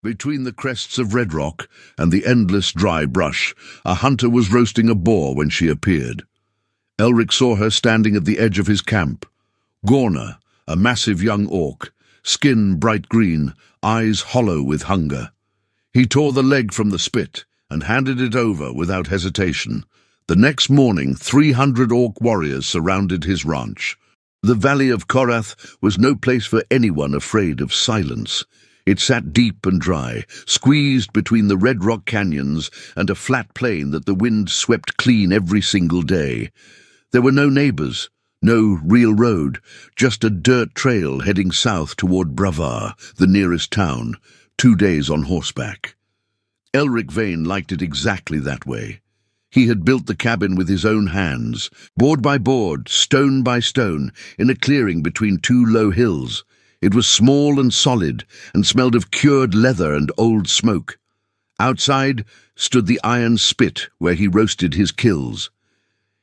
Between the crests of red rock and the endless dry brush, a hunter was roasting a boar when she appeared. Elric saw her standing at the edge of his camp. Gorna, a massive young orc, skin bright green, eyes hollow with hunger. He tore the leg from the spit and handed it over without hesitation. The next morning, 300 orc warriors surrounded his ranch. The valley of Corath was no place for anyone afraid of silence. It sat deep and dry, squeezed between the red rock canyons and a flat plain that the wind swept clean every single day. There were no neighbors, no real road, just a dirt trail heading south toward Grathar, the nearest town, 2 days on horseback. Elric Vane liked it exactly that way. He had built the cabin with his own hands, board by board, stone by stone, in a clearing between 2 low hills. It was small and solid, and smelled of cured leather and old smoke. Outside stood the iron spit where he roasted his kills.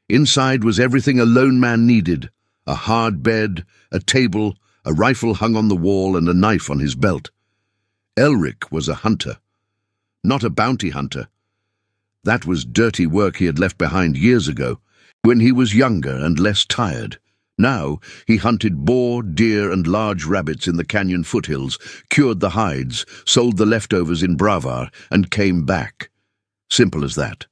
Inside was everything a lone man needed: a hard bed, a table, a rifle hung on the wall, and a knife on his belt. Elric was a hunter, not a bounty hunter. That was dirty work he had left behind years ago, when he was younger and less tired. Now he hunted boar, deer, and large rabbits in the canyon foothills, cured the hides, sold the leftovers in Grathar, and came back. Simple as that.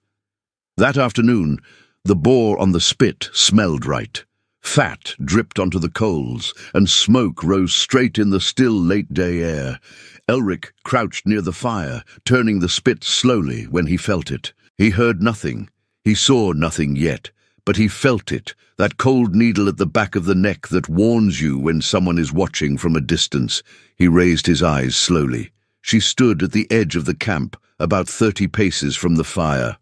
That afternoon, the boar on the spit smelled right. Fat dripped onto the coals, and smoke rose straight in the still late-day air. Elric crouched near the fire, turning the spit slowly when he felt it. He heard nothing. He saw nothing yet, but he felt it, that cold needle at the back of the neck that warns you when someone is watching from a distance. He raised his eyes slowly. She stood at the edge of the camp, about 30 paces from the fire.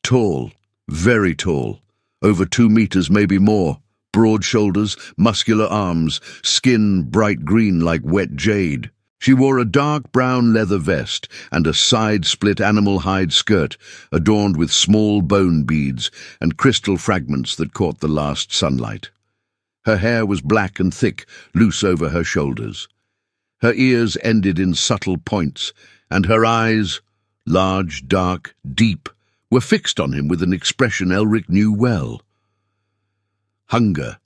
Tall, very tall, over 2 meters, maybe more. Broad shoulders, muscular arms, skin bright green like wet jade. She wore a dark brown leather vest and a side-split animal hide skirt adorned with small bone beads and crystal fragments that caught the last sunlight. Her hair was black and thick, loose over her shoulders. Her ears ended in subtle points, and her eyes, large, dark, deep, were fixed on him with an expression Elric knew well. Hunger.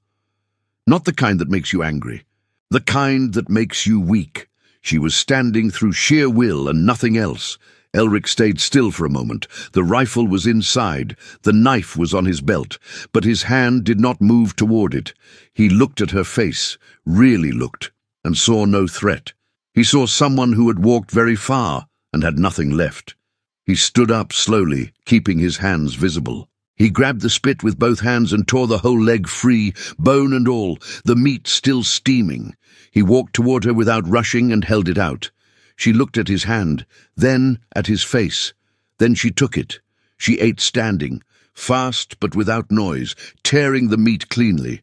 Not the kind that makes you angry, the kind that makes you weak. She was standing through sheer will and nothing else. Elric stayed still for a moment. The rifle was inside, the knife was on his belt, but his hand did not move toward it. He looked at her face, really looked, and saw no threat. He saw someone who had walked very far and had nothing left. He stood up slowly, keeping his hands visible. He grabbed the spit with both hands and tore the whole leg free, bone and all, the meat still steaming. He walked toward her without rushing and held it out. She looked at his hand, then at his face. Then she took it. She ate standing, fast but without noise, tearing the meat cleanly.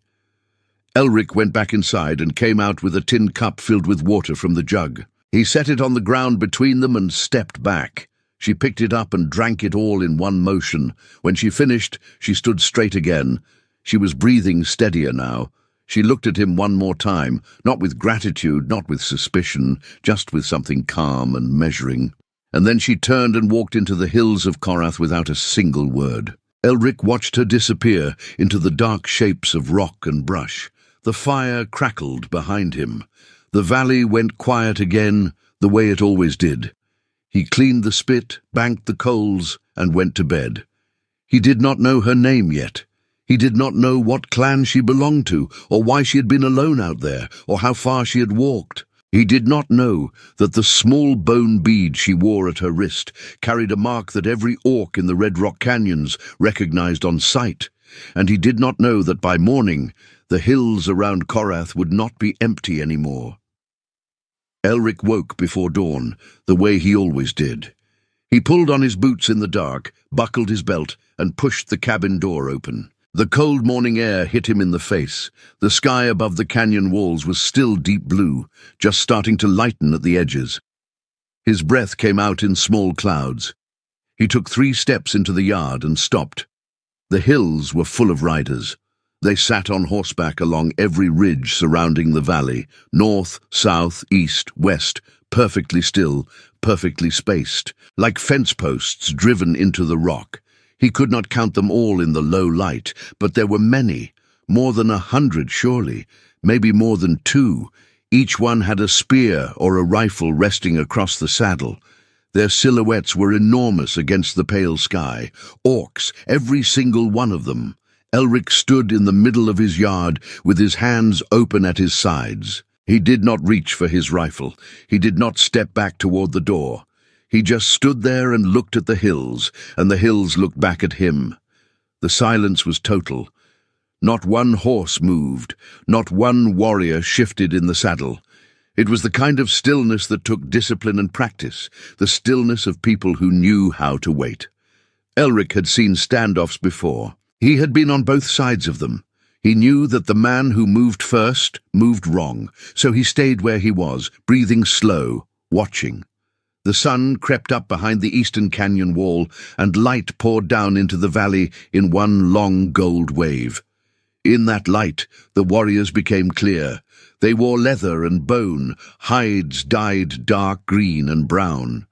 Elric went back inside and came out with a tin cup filled with water from the jug. He set it on the ground between them and stepped back. She picked it up and drank it all in one motion. When she finished, she stood straight again. She was breathing steadier now. She looked at him one more time, not with gratitude, not with suspicion, just with something calm and measuring. And then she turned and walked into the hills of Corath without a single word. Elric watched her disappear into the dark shapes of rock and brush. The fire crackled behind him. The valley went quiet again, the way it always did. He cleaned the spit, banked the coals, and went to bed. He did not know her name yet. He did not know what clan she belonged to, or why she had been alone out there, or how far she had walked. He did not know that the small bone bead she wore at her wrist carried a mark that every orc in the Red Rock Canyons recognized on sight. And he did not know that by morning the hills around Corath would not be empty anymore. Elric woke before dawn, the way he always did. He pulled on his boots in the dark, buckled his belt, and pushed the cabin door open. The cold morning air hit him in the face. The sky above the canyon walls was still deep blue, just starting to lighten at the edges. His breath came out in small clouds. He took 3 steps into the yard and stopped. The hills were full of riders. They sat on horseback along every ridge surrounding the valley, north, south, east, west, perfectly still, perfectly spaced, like fence posts driven into the rock. He could not count them all in the low light, but there were many, more than 100 surely, maybe more than 2. Each one had a spear or a rifle resting across the saddle. Their silhouettes were enormous against the pale sky. Orcs, every single one of them. Elric stood in the middle of his yard with his hands open at his sides. He did not reach for his rifle. He did not step back toward the door. He just stood there and looked at the hills, and the hills looked back at him. The silence was total. Not one horse moved, not one warrior shifted in the saddle. It was the kind of stillness that took discipline and practice, the stillness of people who knew how to wait. Elric had seen standoffs before. He had been on both sides of them. He knew that the man who moved first moved wrong, so he stayed where he was, breathing slow, watching. The sun crept up behind the eastern canyon wall, and light poured down into the valley in one long gold wave. In that light, the warriors became clear. They wore leather and bone, hides dyed dark green and brown.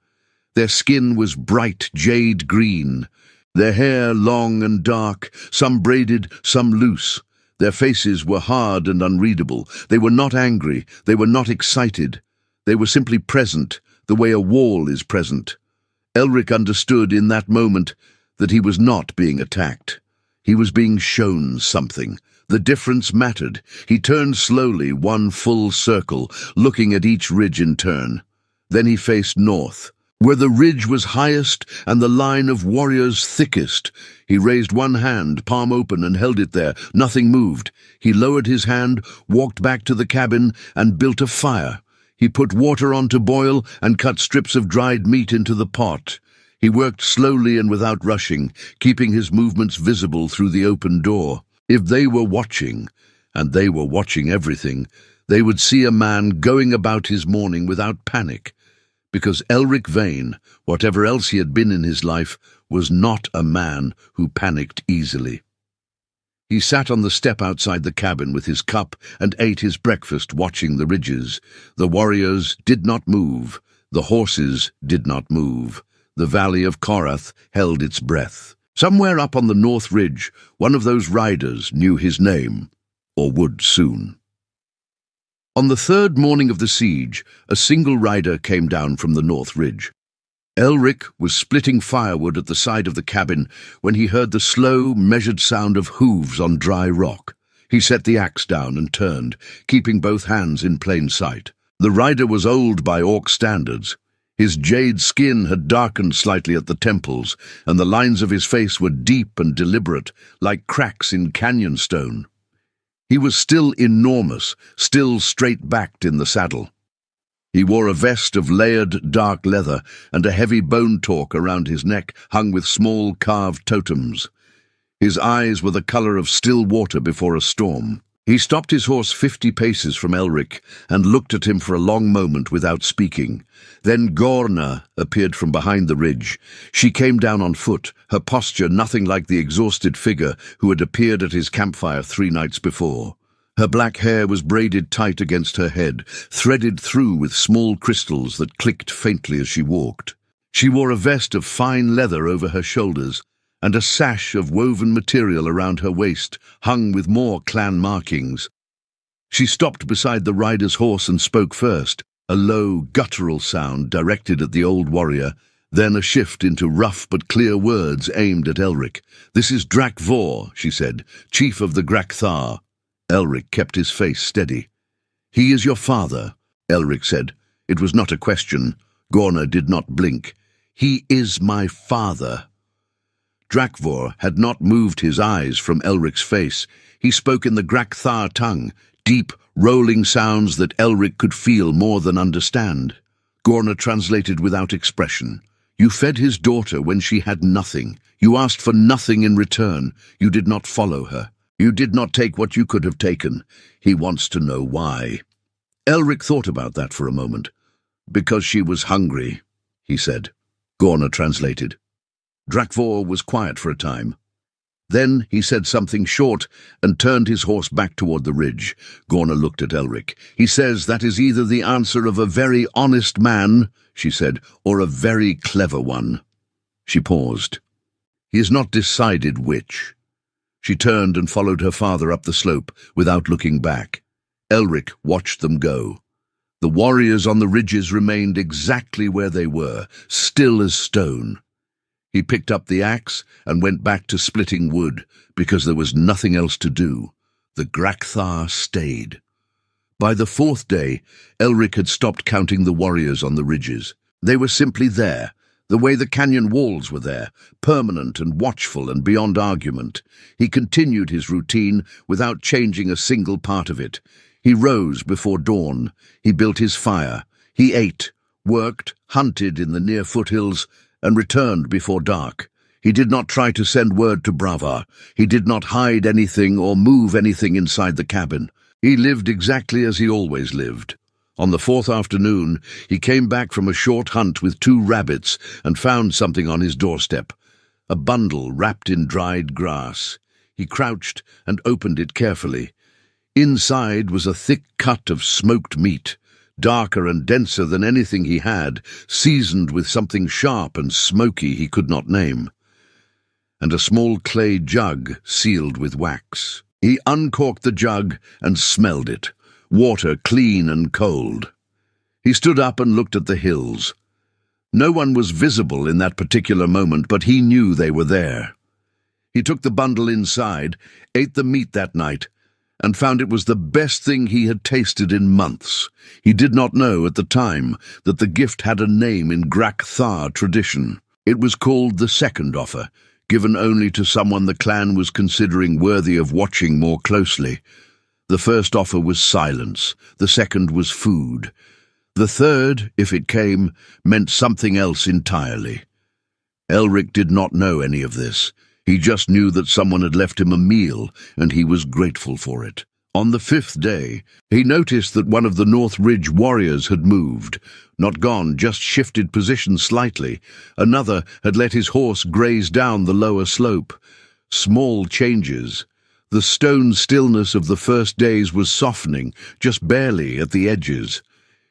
Their skin was bright jade green, their hair long and dark, some braided, some loose. Their faces were hard and unreadable. They were not angry, they were not excited. They were simply present, the way a wall is present. Elric understood in that moment that he was not being attacked. He was being shown something. The difference mattered. He turned slowly, one full circle, looking at each ridge in turn. Then he faced north, where the ridge was highest and the line of warriors thickest. He raised one hand, palm open, and held it there. Nothing moved. He lowered his hand, walked back to the cabin, and built a fire. He put water on to boil and cut strips of dried meat into the pot. He worked slowly and without rushing, keeping his movements visible through the open door. If they were watching, and they were watching everything, they would see a man going about his morning without panic, because Elric Vane, whatever else he had been in his life, was not a man who panicked easily. He sat on the step outside the cabin with his cup and ate his breakfast, watching the ridges. The warriors did not move. The horses did not move. The valley of Corath held its breath. Somewhere up on the north ridge, one of those riders knew his name, or would soon. On the third morning of the siege, a single rider came down from the north ridge. Elric was splitting firewood at the side of the cabin when he heard the slow, measured sound of hooves on dry rock. He set the axe down and turned, keeping both hands in plain sight. The rider was old by orc standards. His jade skin had darkened slightly at the temples, and the lines of his face were deep and deliberate, like cracks in canyon stone. He was still enormous, still straight-backed in the saddle. He wore a vest of layered dark leather and a heavy bone torque around his neck hung with small carved totems. His eyes were the color of still water before a storm. He stopped his horse 50 paces from Elric and looked at him for a long moment without speaking. Then Gorna appeared from behind the ridge. She came down on foot, her posture nothing like the exhausted figure who had appeared at his campfire 3 nights before. Her black hair was braided tight against her head, threaded through with small crystals that clicked faintly as she walked. She wore a vest of fine leather over her shoulders, and a sash of woven material around her waist, hung with more clan markings. She stopped beside the rider's horse and spoke first, a low, guttural sound directed at the old warrior, then a shift into rough but clear words aimed at Elric. "This is Grathar," she said, "chief of the Grathar." Elric kept his face steady. "He is your father," Elric said. It was not a question. Gorna did not blink. "He is my father." Grathar had not moved his eyes from Elric's face. He spoke in the Grathar tongue, deep, rolling sounds that Elric could feel more than understand. Gorna translated without expression. "You fed his daughter when she had nothing. You asked for nothing in return. You did not follow her. You did not take what you could have taken. He wants to know why." Elric thought about that for a moment. "Because she was hungry," he said. Gorna translated. Grathar was quiet for a time. Then he said something short and turned his horse back toward the ridge. Gorna looked at Elric. "He says that is either the answer of a very honest man," she said, "or a very clever one." She paused. "He has not decided which." She turned and followed her father up the slope without looking back. Elric watched them go. The warriors on the ridges remained exactly where they were, still as stone. He picked up the axe and went back to splitting wood, because there was nothing else to do. The Grathar stayed. By the fourth day, Elric had stopped counting the warriors on the ridges. They were simply there, the way the canyon walls were there, permanent and watchful and beyond argument. He continued his routine without changing a single part of it. He rose before dawn. He built his fire. He ate, worked, hunted in the near foothills, and returned before dark. He did not try to send word to Grathar. He did not hide anything or move anything inside the cabin. He lived exactly as he always lived. On the fourth afternoon, he came back from a short hunt with 2 rabbits and found something on his doorstep, a bundle wrapped in dried grass. He crouched and opened it carefully. Inside was a thick cut of smoked meat, darker and denser than anything he had, seasoned with something sharp and smoky he could not name, and a small clay jug sealed with wax. He uncorked the jug and smelled it, water clean and cold. He stood up and looked at the hills. No one was visible in that particular moment, but he knew they were there. He took the bundle inside, ate the meat that night, and found it was the best thing he had tasted in months. He did not know at the time that the gift had a name in Grathar tradition. It was called the second offer, given only to someone the clan was considering worthy of watching more closely. The first offer was silence, the second was food. The third, if it came, meant something else entirely. Elric did not know any of this. He just knew that someone had left him a meal, and he was grateful for it. On the 5th day, he noticed that one of the North Ridge warriors had moved. Not gone, just shifted position slightly. Another had let his horse graze down the lower slope. Small changes. The stone stillness of the first days was softening, just barely at the edges.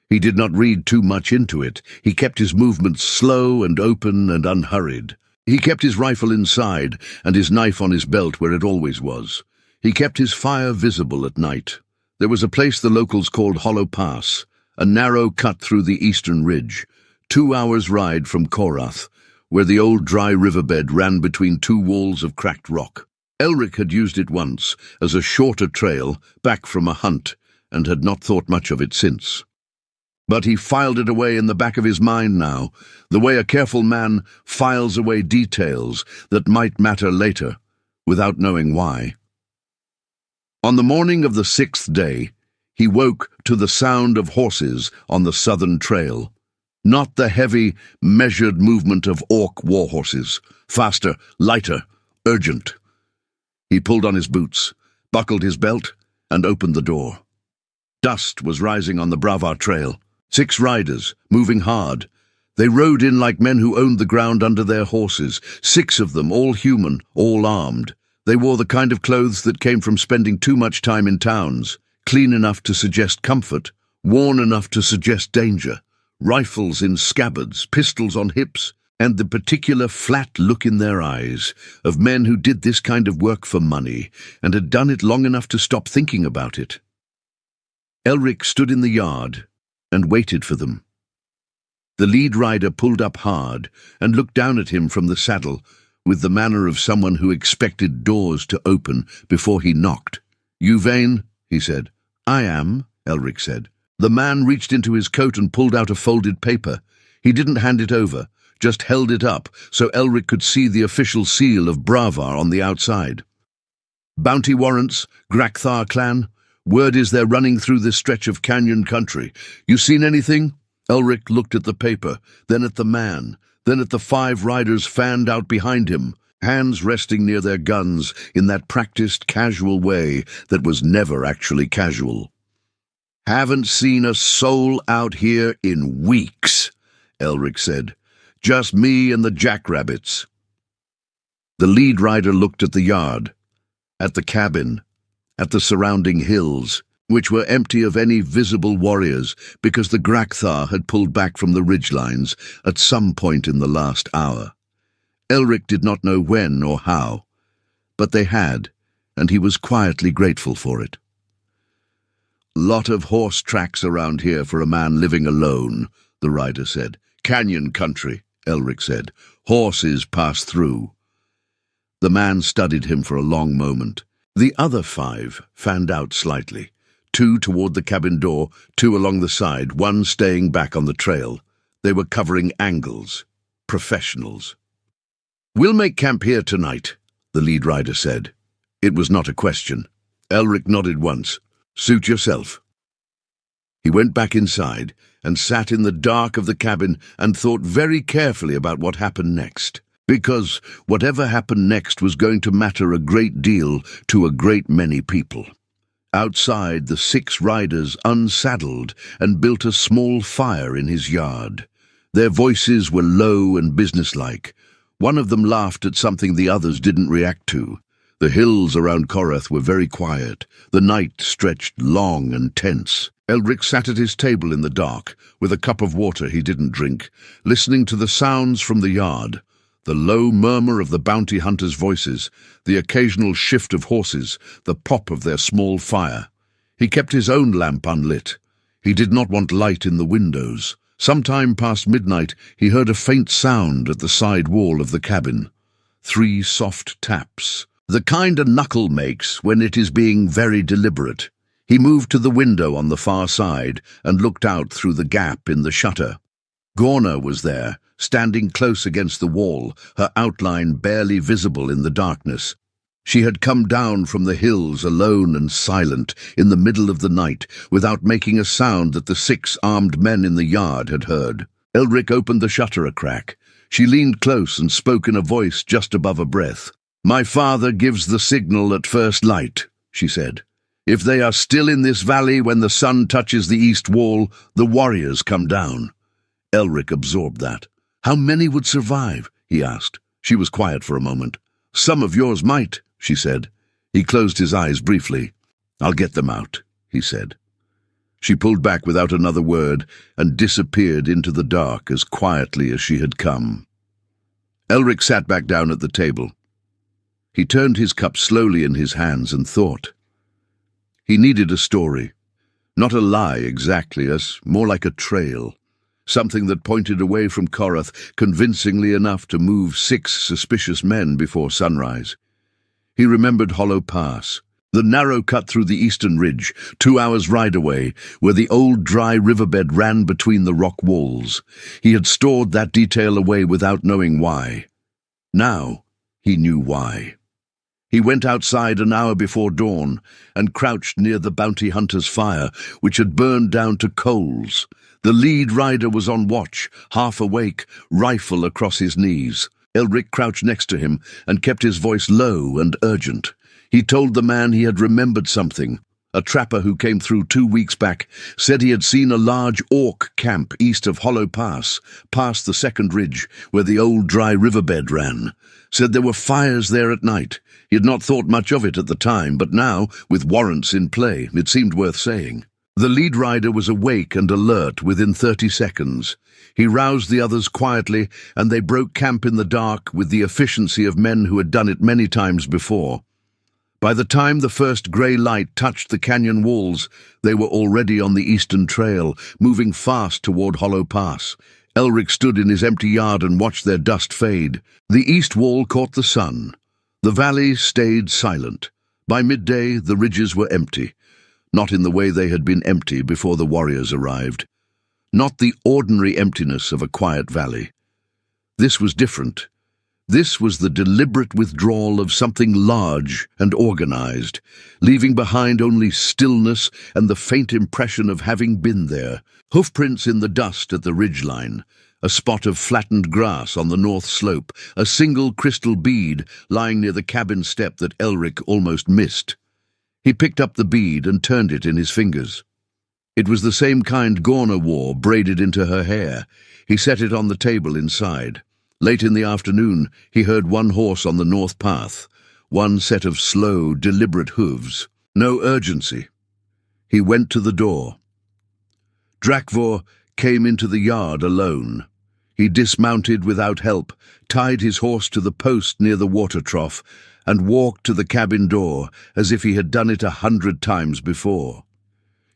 He did not read too much into it. He kept his movements slow and open and unhurried. He kept his rifle inside and his knife on his belt where it always was. He kept his fire visible at night. There was a place the locals called Hollow Pass, a narrow cut through the eastern ridge, 2 hours' ride from Corath, where the old dry riverbed ran between 2 walls of cracked rock. Elric had used it once as a shorter trail back from a hunt and had not thought much of it since. But he filed it away in the back of his mind now, the way a careful man files away details that might matter later, without knowing why. On the morning of the 6th day, he woke to the sound of horses on the southern trail. Not the heavy, measured movement of orc warhorses. Faster, lighter, urgent. He pulled on his boots, buckled his belt, and opened the door. Dust was rising on the Grathar trail. 6 riders, moving hard. They rode in like men who owned the ground under their horses, 6 of them, all human, all armed. They wore the kind of clothes that came from spending too much time in towns, clean enough to suggest comfort, worn enough to suggest danger, rifles in scabbards, pistols on hips, and the particular flat look in their eyes of men who did this kind of work for money and had done it long enough to stop thinking about it. Elric stood in the yard and waited for them. The lead rider pulled up hard and looked down at him from the saddle with the manner of someone who expected doors to open before he knocked. "You Vane?" he said. "I am," Elric said. The man reached into his coat and pulled out a folded paper. He didn't hand it over, just held it up so Elric could see the official seal of Grathar on the outside. "Bounty warrants, Grathar clan. Word is they're running through this stretch of canyon country. You seen anything?" Elric looked at the paper, then at the man, then at the 5 riders fanned out behind him, hands resting near their guns in that practiced, casual way that was never actually casual. "Haven't seen a soul out here in weeks," Elric said. "Just me and the jackrabbits." The lead rider looked at the yard, at the cabin, at the surrounding hills, which were empty of any visible warriors because the Grathar had pulled back from the ridgelines at some point in the last hour. Elric did not know when or how, but they had, and he was quietly grateful for it. "Lot of horse tracks around here for a man living alone," the rider said. "Canyon country," Elric said. "Horses pass through." The man studied him for a long moment. The other 5 fanned out slightly. 2 toward the cabin door, 2 along the side, 1 staying back on the trail. They were covering angles. Professionals. "We'll make camp here tonight," the lead rider said. It was not a question. Elric nodded once. "Suit yourself." He went back inside and sat in the dark of the cabin and thought very carefully about what happened next. Because whatever happened next was going to matter a great deal to a great many people. Outside, the 6 riders unsaddled and built a small fire in his yard. Their voices were low and businesslike. One of them laughed at something the others didn't react to. The hills around Corath were very quiet. The night stretched long and tense. Elric sat at his table in the dark, with a cup of water he didn't drink, listening to the sounds from the yard. The low murmur of the bounty hunters' voices, the occasional shift of horses, the pop of their small fire. He kept his own lamp unlit. He did not want light in the windows. Sometime past midnight, he heard a faint sound at the side wall of the cabin. 3 soft taps. The kind a knuckle makes when it is being very deliberate. He moved to the window on the far side and looked out through the gap in the shutter. Gorna was there, standing close against the wall, her outline barely visible in the darkness. She had come down from the hills alone and silent in the middle of the night, without making a sound that the 6 armed men in the yard had heard. Elric opened the shutter a crack. She leaned close and spoke in a voice just above a breath. "My father gives the signal at first light," she said. "If they are still in this valley when the sun touches the east wall, the warriors come down." Elric absorbed that. "How many would survive?" he asked. She was quiet for a moment. "Some of yours might," she said. He closed his eyes briefly. "I'll get them out," he said. She pulled back without another word and disappeared into the dark as quietly as she had come. Elric sat back down at the table. He turned his cup slowly in his hands and thought. He needed a story. Not a lie exactly, as more like a trail. Something that pointed away from Corath convincingly enough to move 6 suspicious men before sunrise. He remembered Hollow Pass, the narrow cut through the eastern ridge, 2 hours' ride away, where the old dry riverbed ran between the rock walls. He had stored that detail away without knowing why. Now he knew why. He went outside an hour before dawn and crouched near the bounty hunter's fire, which had burned down to coals. The lead rider was on watch, half awake, rifle across his knees. Elric crouched next to him and kept his voice low and urgent. He told the man he had remembered something. A trapper who came through 2 weeks back said he had seen a large orc camp east of Hollow Pass, past the second ridge, where the old dry riverbed ran. Said there were fires there at night. He had not thought much of it at the time, but now, with warrants in play, it seemed worth saying. The lead rider was awake and alert within 30 seconds. He roused the others quietly, and they broke camp in the dark with the efficiency of men who had done it many times before. By the time the first grey light touched the canyon walls, they were already on the eastern trail, moving fast toward Hollow Pass. Elric stood in his empty yard and watched their dust fade. The east wall caught the sun. The valley stayed silent. By midday, the ridges were empty. Not in the way they had been empty before the warriors arrived. Not the ordinary emptiness of a quiet valley. This was different. This was the deliberate withdrawal of something large and organized, leaving behind only stillness and the faint impression of having been there. Hoofprints in the dust at the ridgeline, a spot of flattened grass on the north slope, a single crystal bead lying near the cabin step that Elric almost missed. He picked up the bead and turned it in his fingers. It was the same kind Gorna wore, braided into her hair. He set it on the table inside. Late in the afternoon, he heard one horse on the north path, one set of slow, deliberate hooves. No urgency. He went to the door. Grathar came into the yard alone. He dismounted without help, tied his horse to the post near the water trough, and walked to the cabin door as if he had done it 100 times before.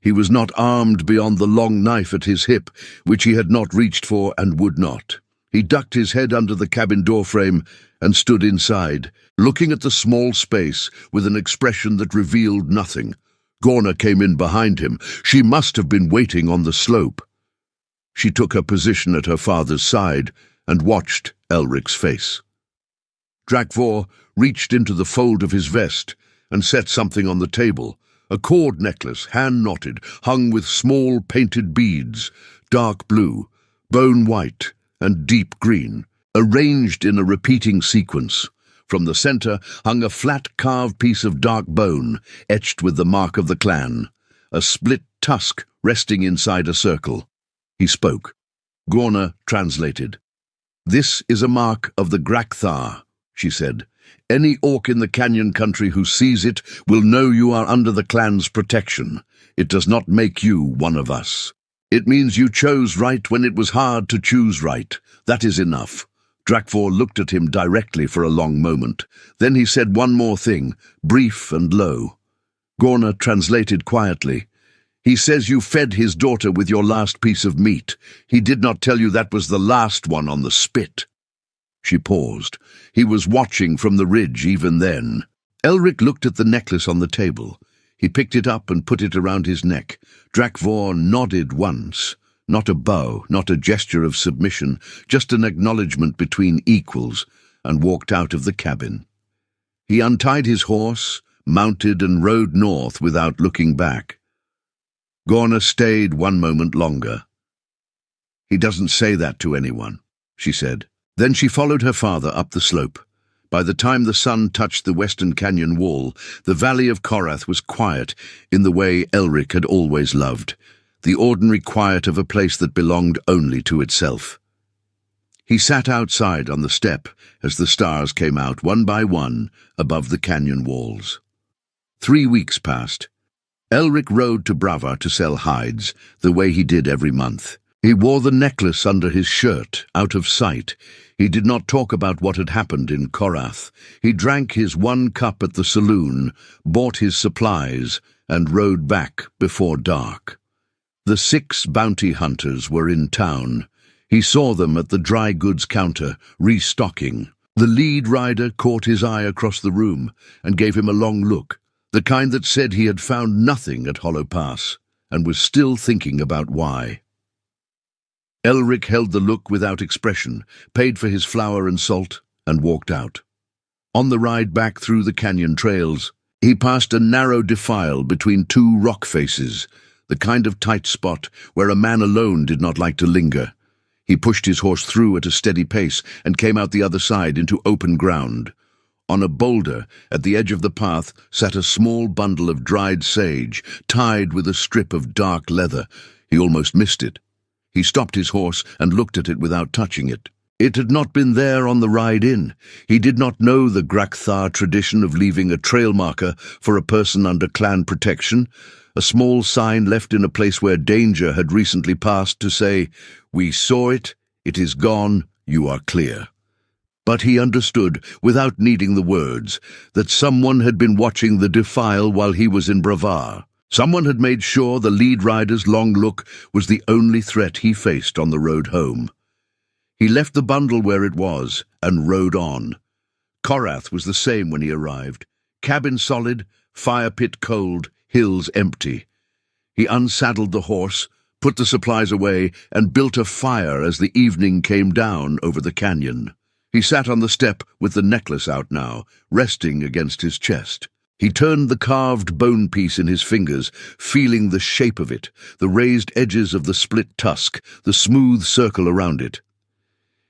He was not armed beyond the long knife at his hip, which he had not reached for and would not. He ducked his head under the cabin doorframe and stood inside, looking at the small space with an expression that revealed nothing. Grathar came in behind him. She must have been waiting on the slope. She took her position at her father's side and watched Elric's face. Grathar reached into the fold of his vest and set something on the table. A cord necklace, hand-knotted, hung with small painted beads, dark blue, bone white, and deep green, arranged in a repeating sequence. From the center hung a flat carved piece of dark bone, etched with the mark of the clan, a split tusk resting inside a circle. He spoke. Grathar translated. "This is a mark of the Grathar," she said. "Any orc in the canyon country who sees it will know you are under the clan's protection. It does not make you one of us. It means you chose right when it was hard to choose right. That is enough." Grathar looked at him directly for a long moment. Then he said one more thing, brief and low. Grathar translated quietly. "He says you fed his daughter with your last piece of meat. He did not tell you that was the last one on the spit." She paused. He was watching from the ridge even then. Elric looked at the necklace on the table. He picked it up and put it around his neck. Grathar nodded once. Not a bow, not a gesture of submission, just an acknowledgement between equals, and walked out of the cabin. He untied his horse, mounted and rode north without looking back. Grathar stayed one moment longer. "He doesn't say that to anyone," she said. Then she followed her father up the slope. By the time the sun touched the western canyon wall, the valley of Corath was quiet in the way Elric had always loved, the ordinary quiet of a place that belonged only to itself. He sat outside on the step as the stars came out one by one above the canyon walls. 3 weeks passed. Elric rode to Bravar to sell hides, the way he did every month. He wore the necklace under his shirt, out of sight. He did not talk about what had happened in Corath. He drank his 1 cup at the saloon, bought his supplies, and rode back before dark. The 6 bounty hunters were in town. He saw them at the dry goods counter, restocking. The lead rider caught his eye across the room and gave him a long look, the kind that said he had found nothing at Hollow Pass and was still thinking about why. Elric held the look without expression, paid for his flour and salt, and walked out. On the ride back through the canyon trails, he passed a narrow defile between 2 rock faces, the kind of tight spot where a man alone did not like to linger. He pushed his horse through at a steady pace and came out the other side into open ground. On a boulder at the edge of the path sat a small bundle of dried sage, tied with a strip of dark leather. He almost missed it. He stopped his horse and looked at it without touching it. It had not been there on the ride in. He did not know the Grathar tradition of leaving a trail marker for a person under clan protection, a small sign left in a place where danger had recently passed to say, "We saw it, it is gone, you are clear." But he understood, without needing the words, that someone had been watching the defile while he was in Bravar. Someone had made sure the lead rider's long look was the only threat he faced on the road home. He left the bundle where it was and rode on. Corath was the same when he arrived. Cabin solid, fire pit cold, hills empty. He unsaddled the horse, put the supplies away, and built a fire as the evening came down over the canyon. He sat on the step with the necklace out now, resting against his chest. He turned the carved bone piece in his fingers, feeling the shape of it, the raised edges of the split tusk, the smooth circle around it.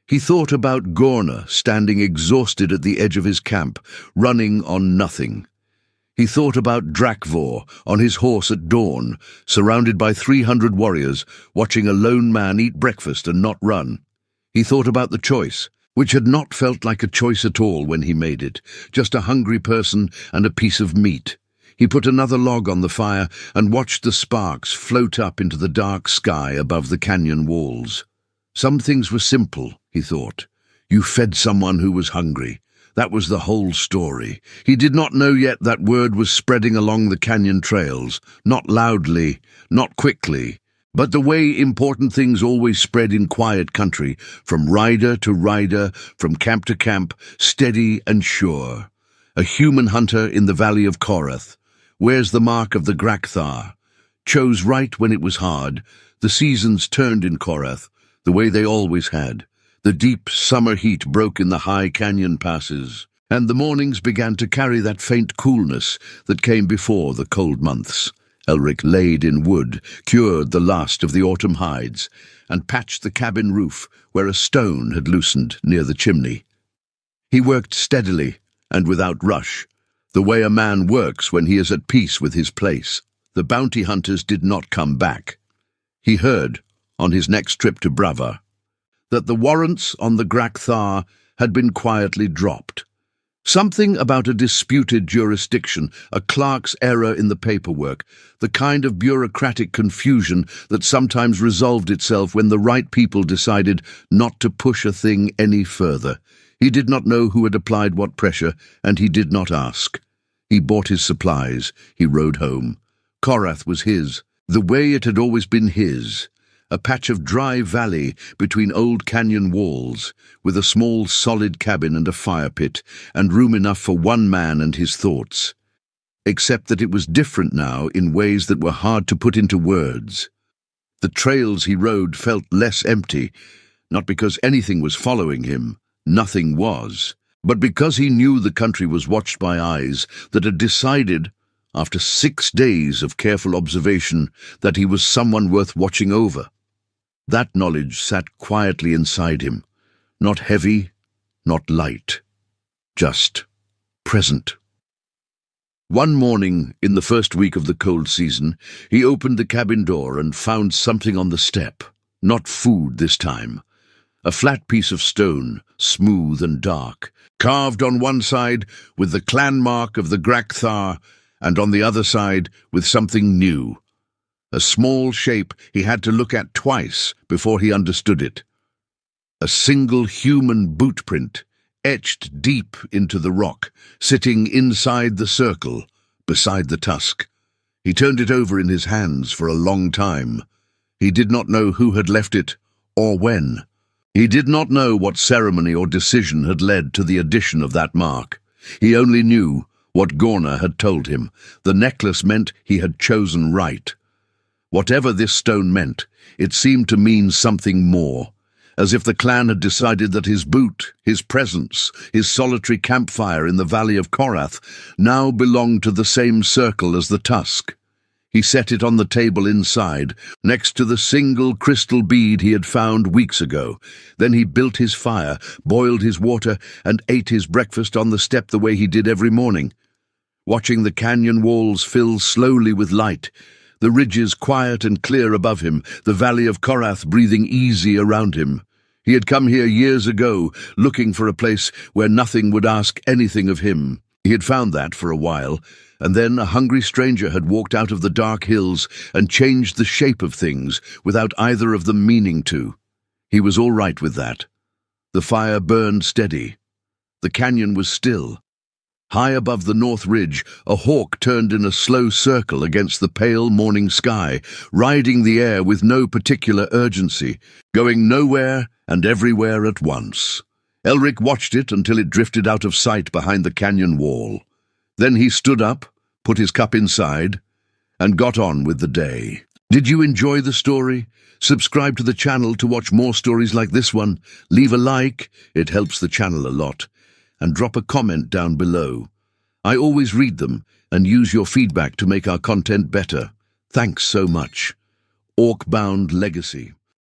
He thought about Grathar standing exhausted at the edge of his camp, running on nothing. He thought about Grathar on his horse at dawn, surrounded by 300 warriors, watching a lone man eat breakfast and not run. He thought about the choice, which had not felt like a choice at all when he made it, just a hungry person and a piece of meat. He put another log on the fire and watched the sparks float up into the dark sky above the canyon walls. Some things were simple, he thought. You fed someone who was hungry. That was the whole story. He did not know yet that word was spreading along the canyon trails, not loudly, not quickly, but the way important things always spread in quiet country, from rider to rider, from camp to camp, steady and sure. A human hunter in the valley of Corath wears the mark of the Grathar, chose right when it was hard. The seasons turned in Corath, the way they always had. The deep summer heat broke in the high canyon passes, and the mornings began to carry that faint coolness that came before the cold months. Elric laid in wood, cured the last of the autumn hides, and patched the cabin roof where a stone had loosened near the chimney. He worked steadily and without rush, the way a man works when he is at peace with his place. The bounty hunters did not come back. He heard, on his next trip to Brava, that the warrants on the Grathar had been quietly dropped. Something about a disputed jurisdiction, a clerk's error in the paperwork, the kind of bureaucratic confusion that sometimes resolved itself when the right people decided not to push a thing any further. He did not know who had applied what pressure, and he did not ask. He bought his supplies. He rode home. Corath was his, the way it had always been his. A patch of dry valley between old canyon walls, with a small solid cabin and a fire pit, and room enough for one man and his thoughts. Except that it was different now in ways that were hard to put into words. The trails he rode felt less empty, not because anything was following him, nothing was, but because he knew the country was watched by eyes that had decided, after 6 days of careful observation, that he was someone worth watching over. That knowledge sat quietly inside him, not heavy, not light, just present. One morning, in the first week of the cold season, he opened the cabin door and found something on the step. Not food this time. A flat piece of stone, smooth and dark, carved on one side with the clan mark of the Grathar, and on the other side with something new. A small shape he had to look at twice before he understood it. A single human boot print, etched deep into the rock, sitting inside the circle, beside the tusk. He turned it over in his hands for a long time. He did not know who had left it, or when. He did not know what ceremony or decision had led to the addition of that mark. He only knew what Gorna had told him. The necklace meant he had chosen right. Whatever this stone meant, it seemed to mean something more, as if the clan had decided that his boot, his presence, his solitary campfire in the valley of Corath now belonged to the same circle as the tusk. He set it on the table inside, next to the single crystal bead he had found weeks ago. Then he built his fire, boiled his water, and ate his breakfast on the step the way he did every morning. Watching the canyon walls fill slowly with light, the ridges quiet and clear above him, the valley of Corath breathing easy around him. He had come here years ago, looking for a place where nothing would ask anything of him. He had found that for a while, and then a hungry stranger had walked out of the dark hills and changed the shape of things without either of them meaning to. He was all right with that. The fire burned steady. The canyon was still. High above the north ridge, a hawk turned in a slow circle against the pale morning sky, riding the air with no particular urgency, going nowhere and everywhere at once. Elric watched it until it drifted out of sight behind the canyon wall. Then he stood up, put his cup inside, and got on with the day. Did you enjoy the story? Subscribe to the channel to watch more stories like this one. Leave a like, it helps the channel a lot. And drop a comment down below. I always read them and use your feedback to make our content better. Thanks so much. Orc-bound Legacy.